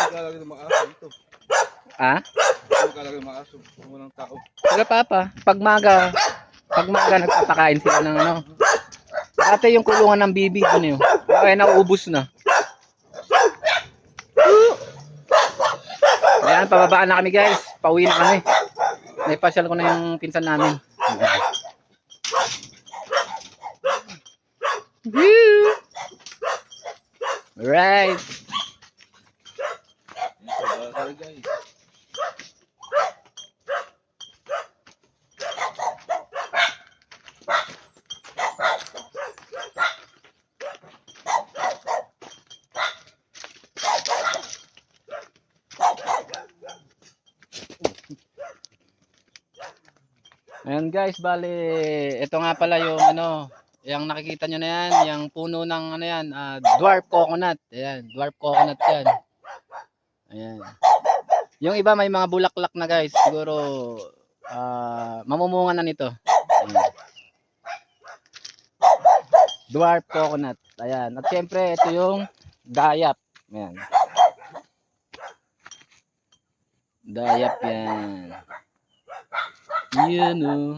Lalagay ng mga aso ito. Ah? Lalagay ng mga aso. Kung walang tao. Sila papa, pagmaga nagpapakain sila ng ano. Dati yung kulungan ng bibi dun yun. Kaya nauubos na. Ayan, pababaan na kami guys. Pauwi na kami. Naipasyal ko na yung pinsan namin. Woo! Right. Guys. Ayan guys, bali ito nga pala yung ano, yung nakikita nyo na yan, yung puno ng ano yan, dwarf coconut. Ayan, dwarf coconut yan. Ayan. Yung iba may mga bulaklak na guys, siguro mamumunga na nito. Ayan. Dwarf coconut. Ayan. At syempre ito yung dayap. Ayan. Dayap yan. Yan o.